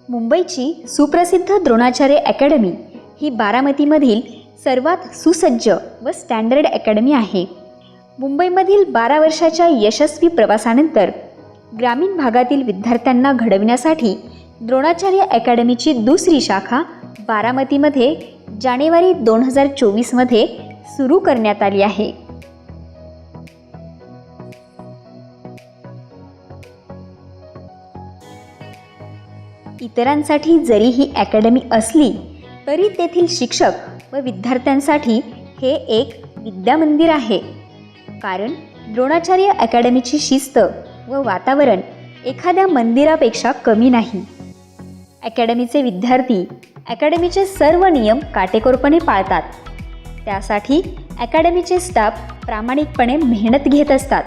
मुंबईची सुप्रसिद्ध द्रोणाचार्य अकॅडमी ही बारामतीमधील सर्वात सुसज्ज व स्टँडर्ड अकॅडमी आहे. मुंबईमधील 12 वर्षाच्या यशस्वी प्रवासानंतर ग्रामीण भागातील विद्यार्थ्यांना घडविण्यासाठी द्रोणाचार्य अकॅडमीची दुसरी शाखा बारामतीमध्ये जानेवारी 2024मध्ये सुरू करण्यात आली आहे. इतरांसाठी जरी ही अकॅडमी असली तरी तेथील शिक्षक व विद्यार्थ्यांसाठी हे एक विद्यामंदिर आहे. कारण द्रोणाचार्य अकॅडमीची शिस्त व वातावरण एखाद्या मंदिरापेक्षा कमी नाही. अकॅडमीचे विद्यार्थी अकॅडमीचे सर्व नियम काटेकोरपणे पाळतात. त्यासाठी अकॅडमीचे स्टाफ प्रामाणिकपणे मेहनत घेत असतात.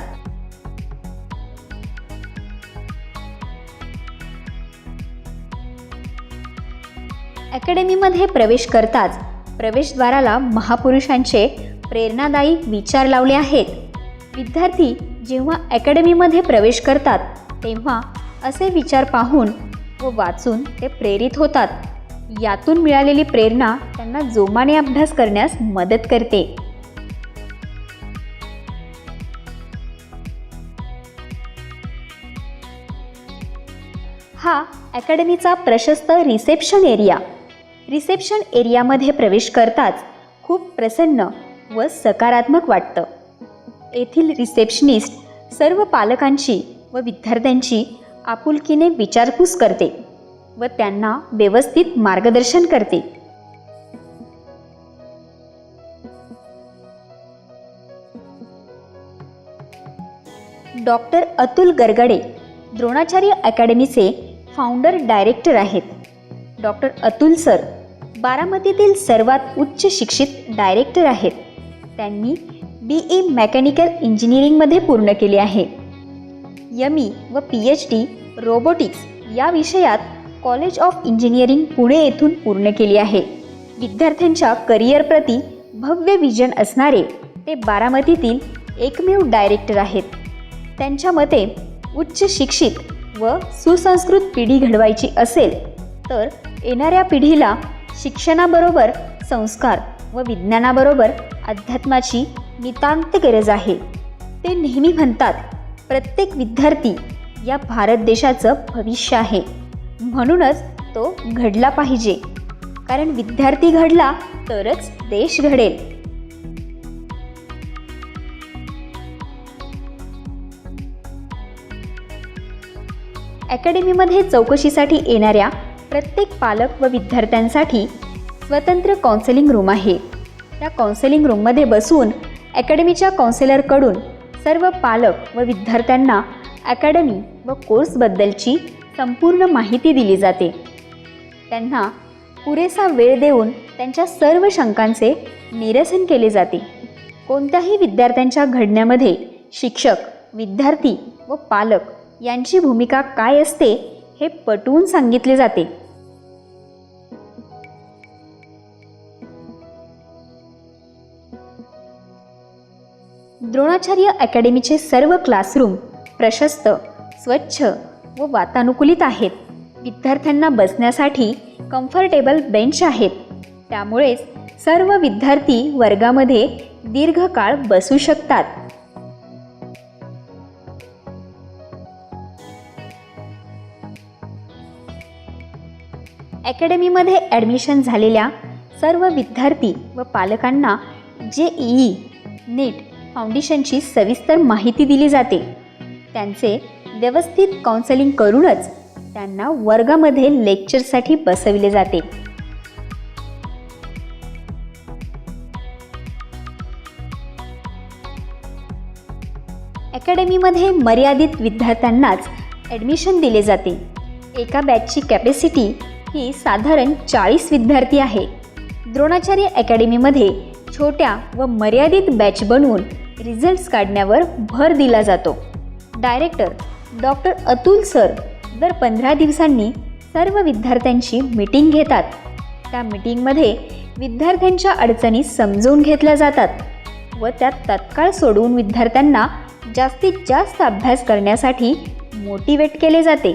अकॅडमीमध्ये प्रवेश करताच प्रवेशद्वाराला महापुरुषांचे प्रेरणादायी विचार लावले आहेत. विद्यार्थी जेव्हा अकॅडमीमध्ये प्रवेश करतात तेव्हा असे विचार पाहून व वाचून ते प्रेरित होतात. यातून मिळालेली प्रेरणा त्यांना जोमाने अभ्यास करण्यास मदत करते. हा अकॅडमीचा प्रशस्त रिसेप्शन एरियामध्ये प्रवेश करताच खूप प्रसन्न व सकारात्मक वाटतं. येथील रिसेप्शनिस्ट सर्व पालकांची व विद्यार्थ्यांची आपुलकीने विचारपूस करते व त्यांना व्यवस्थित मार्गदर्शन करते. डॉक्टर अतुल गरगडे द्रोणाचार्य अकॅडमीचे फाउंडर डायरेक्टर आहेत. डॉक्टर अतुल सर बारामतीतील सर्वात उच्च शिक्षित डायरेक्टर आहेत. त्यांनी BE मेकॅनिकल इंजिनिअरिंगमध्ये पूर्ण केले आहे. ME व PhD रोबोटिक्स या विषयात कॉलेज ऑफ इंजिनिअरिंग पुणे येथून पूर्ण केली आहे. विद्यार्थ्यांच्या करिअरप्रती भव्य विजन असणारे ते बारामतीतील एकमेव डायरेक्टर आहेत. त्यांच्या मते उच्च शिक्षित व सुसंस्कृत पिढी घडवायची असेल तर येणाऱ्या पिढीला शिक्षणाबरोबर संस्कार व विज्ञानाबरोबर अध्यात्माची नितांत गरज आहे. ते नेहमी म्हणतात, प्रत्येक विद्यार्थी या भारत देशाचं भविष्य आहे. म्हणूनच तो घडला पाहिजे. कारण विद्यार्थी घडला तरच देश घडेल. अकॅडमीमध्ये चौकशीसाठी येणाऱ्या प्रत्येक पालक व विद्यार्थ्यांसाठी स्वतंत्र काउन्सिलिंग रूम आहे. त्या काउन्सिलिंग रूममध्ये बसून अकॅडमीच्या काउन्सिलरकडून सर्व पालक व विद्यार्थ्यांना अकॅडमी व कोर्सबद्दलची संपूर्ण माहिती दिली जाते. त्यांना पुरेसा वेळ देऊन त्यांच्या सर्व शंकांचे निरसन केले जाते. कोणत्याही विद्यार्थ्यांच्या घडण्यामध्ये शिक्षक, विद्यार्थी व पालक यांची भूमिका काय असते हे पटवून सांगितले जाते. द्रोणाचार्य अकॅडमीचे सर्व क्लासरूम प्रशस्त, स्वच्छ व वातानुकूलित आहेत. विद्यार्थ्यांना बसण्यासाठी कम्फर्टेबल बेंच आहेत. त्यामुळेच सर्व विद्यार्थी वर्गामध्ये दीर्घकाळ बसू शकतात. अकॅडमीमध्ये ॲडमिशन झालेल्या सर्व विद्यार्थी व पालकांना JEE, नीट फाउंडेशनची सविस्तर माहिती दिली जाते. त्यांचे व्यवस्थित काउन्सिलिंग करूनच त्यांना वर्गामध्ये लेक्चरसाठी बसविले जाते. अकॅडमीमध्ये मर्यादित विद्यार्थ्यांनाच ॲडमिशन दिले जाते. एका बॅचची कॅपॅसिटी ही साधारण 40 विद्यार्थी आहे. द्रोणाचार्य अकॅडमीमध्ये छोट्या व मर्यादित बॅच बनवून रिझल्ट्स काढण्यावर भर दिला जातो. डायरेक्टर डॉक्टर अतुल सर दर 15 दिवसांनी सर्व विद्यार्थ्यांची मीटिंग घेतात. त्या मीटिंगमध्ये विद्यार्थ्यांच्या अडचणी समजून घेतल्या जातात व त्या तत्काळ सोडवून विद्यार्थ्यांना जास्तीत जास्त अभ्यास करण्यासाठी मोटिवेट केले जाते.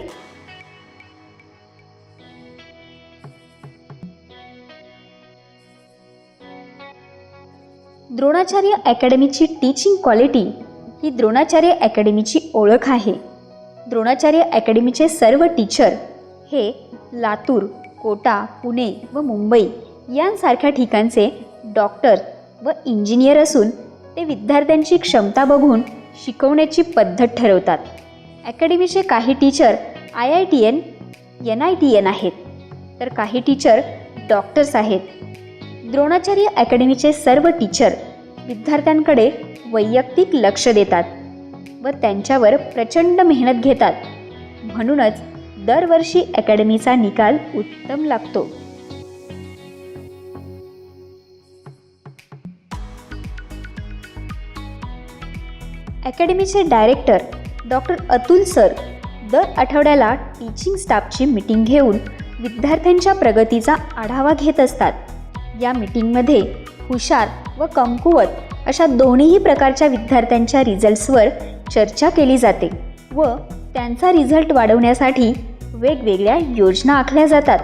द्रोणाचार्य अकॅडमीची टीचिंग क्वालिटी ही द्रोणाचार्य अकॅडमीची ओळख आहे. द्रोणाचार्य अकॅडमीचे सर्व टीचर हे लातूर, कोटा, पुणे व मुंबई यांसारख्या ठिकाणचे डॉक्टर व इंजिनियर असून ते विद्यार्थ्यांची क्षमता बघून शिकवण्याची पद्धत ठरवतात. अकॅडमीचे काही टीचर IITN, NITN आहेत, तर काही टीचर डॉक्टर्स आहेत. द्रोणाचार्य अकॅडमीचे सर्व टीचर विद्यार्थ्यांकडे वैयक्तिक लक्ष देतात व त्यांच्यावर प्रचंड मेहनत घेतात. म्हणूनच दरवर्षी अकॅडमीचा निकाल उत्तम लागतो. अकॅडमीचे डायरेक्टर डॉक्टर अतुल सर दर आठवड्याला टीचिंग स्टाफची मीटिंग घेऊन विद्यार्थ्यांच्या प्रगतीचा आढावा घेत असतात. या मीटिंगमध्ये हुशार व कमकुवत अशा दोन्हीही प्रकारच्या विद्यार्थ्यांच्या रिझल्ट्सवर चर्चा केली जाते व त्यांचा रिझल्ट वाढवण्यासाठी वेगवेगळ्या योजना आखल्या जातात.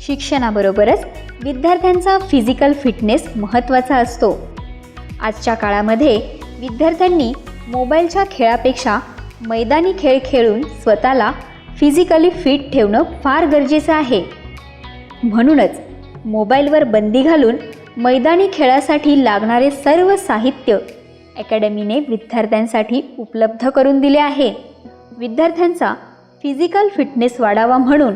शिक्षणाबरोबरच विद्यार्थ्यांचा फिजिकल फिटनेस महत्त्वाचा असतो. आजच्या काळामध्ये विद्यार्थ्यांनी मोबाईलच्या खेळापेक्षा मैदानी खेळ खेळून स्वतःला फिजिकली फिट ठेवणं फार गरजेचं आहे. म्हणूनच मोबाईलवर बंदी घालून मैदानी खेळासाठी लागणारे सर्व साहित्य अकॅडमीने विद्यार्थ्यांसाठी उपलब्ध करून दिले आहे. विद्यार्थ्यांचा फिजिकल फिटनेस वाढावा म्हणून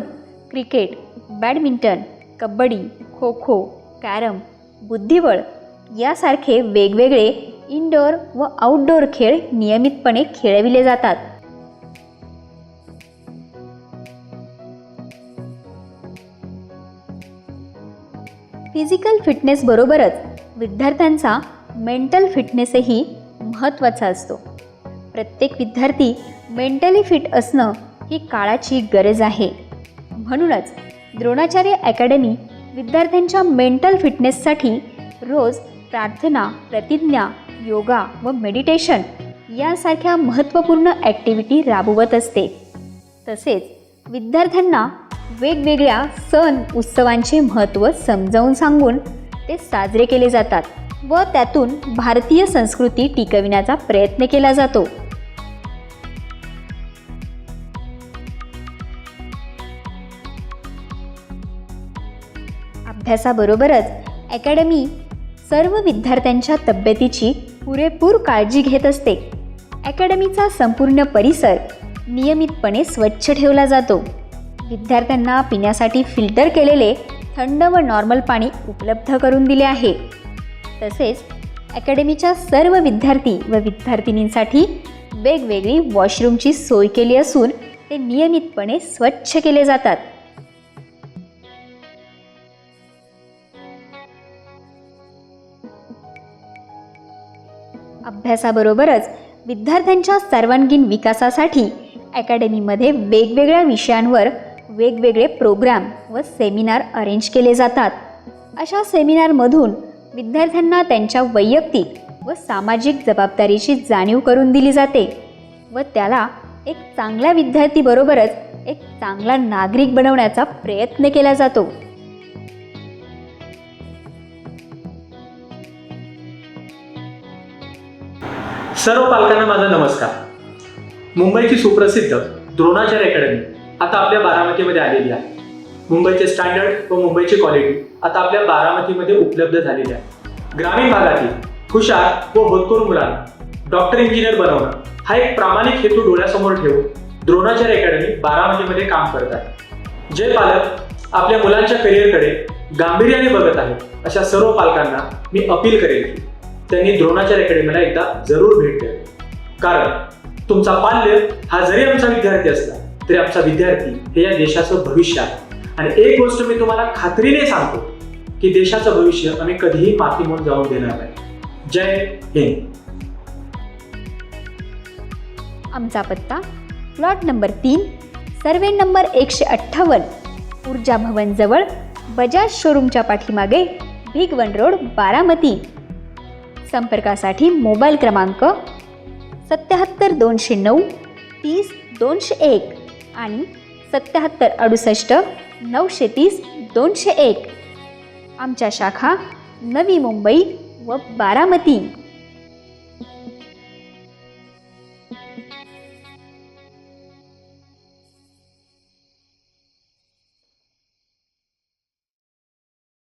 cricket, badminton, kabaddi, kho kho, carrom, बुद्धिबळ यासारखे वेगवेगळे इनडोअर व आउटडोअर खेळ नियमितपणे खेळविले जातात. फिजिकल फिटनेस बरोबरच विद्यार्थ्यांचा मेंटल फिटनेसही महत्त्वाचा असतो. प्रत्येक विद्यार्थी मेंटली फिट असणं ही काळाची गरज आहे. म्हणूनच द्रोणाचार्य अकॅडमी विद्यार्थ्यांच्या मेंटल फिटनेससाठी रोज प्रार्थना, प्रतिज्ञा, योगा व मेडिटेशन यासारख्या महत्त्वपूर्ण ॲक्टिव्हिटी राबवत असते. तसेच विद्यार्थ्यांना वेगवेगळ्या सण उत्सवांचे महत्त्व समजावून सांगून ते साजरे केले जातात व त्यातून भारतीय संस्कृती टिकविण्याचा प्रयत्न केला जातो. अभ्यासाबरोबरच अकॅडमी सर्व विद्यार्थ्यांच्या तब्येतीची पुरेपूर काळजी घेत असते. अकॅडमीचा संपूर्ण परिसर नियमितपणे स्वच्छ ठेवला जातो. विद्यार्थ्यांना पिण्यासाठी फिल्टर केलेले थंड व नॉर्मल पाणी उपलब्ध करून दिले आहे. तसेच अकॅडमीच्या सर्व विद्यार्थी व विद्यार्थिनींसाठी वेगवेगळी वॉशरूमची सोय केली असून ते नियमितपणे स्वच्छ केले जातात. अभ्यासाबरोबरच विद्यार्थ्यांच्या सर्वांगीण विकासासाठी अकॅडमीमध्ये वेगवेगळ्या विषयांवर वेगवेगळे प्रोग्राम व सेमिनार अरेंज केले जातात. अशा सेमिनारमधून विद्यार्थ्यांना त्यांच्या वैयक्तिक व सामाजिक जबाबदारीची जाणीव करून दिली जाते व त्याला एक चांगल्या विद्यार्थीबरोबरच एक चांगला नागरिक बनवण्याचा प्रयत्न केला जातो. सर्व पालकांना माझा नमस्कार. मुंबईची सुप्रसिद्ध द्रोणाचार्य अकॅडमी आता आपल्या बारामतीमध्ये आलेली आहे. मुंबईचे स्टँडर्ड व मुंबईची क्वालिटी आता आपल्या बारामतीमध्ये उपलब्ध झालेली आहे. ग्रामीण भागातील हुशार व होतकरू मुलांना डॉक्टर, इंजिनियर बनवणं हा एक प्रामाणिक हेतू डोळ्यासमोर ठेवून द्रोणाचार्य अकॅडमी बारामतीमध्ये काम करत आहे. जे पालक आपल्या मुलांच्या करिअरकडे गांभीर्याने बघत आहेत अशा सर्व पालकांना मी अपील करेन की त्यांनी द्रोणाचार्य अकॅडमीला एकदा जरूर भेट द्यावी. कारण तुमचा पाल्य हा जरी आमचा विद्यार्थी असला तरी आमचा विद्यार्थी हे या देशाचं भविष्य आहे. आणि एक गोष्ट मी तुम्हाला खात्रीने सांगतो की देशाचं भविष्य आम्ही कधीही मातीमोल जाऊन देणार नाही. जय हिंद. आमचा पत्ता प्लॉट नंबर 3, सर्वे नंबर 158, ऊर्जा भवन जवळ, बजाज शोरूमच्या पाठीमागे, भिग वन रोड, बारामती. संपर्कासाठी मोबाईल क्रमांक 77 209 30 201 आणि 7768 201. आमच्या शाखा नवी मुंबई व बारामती.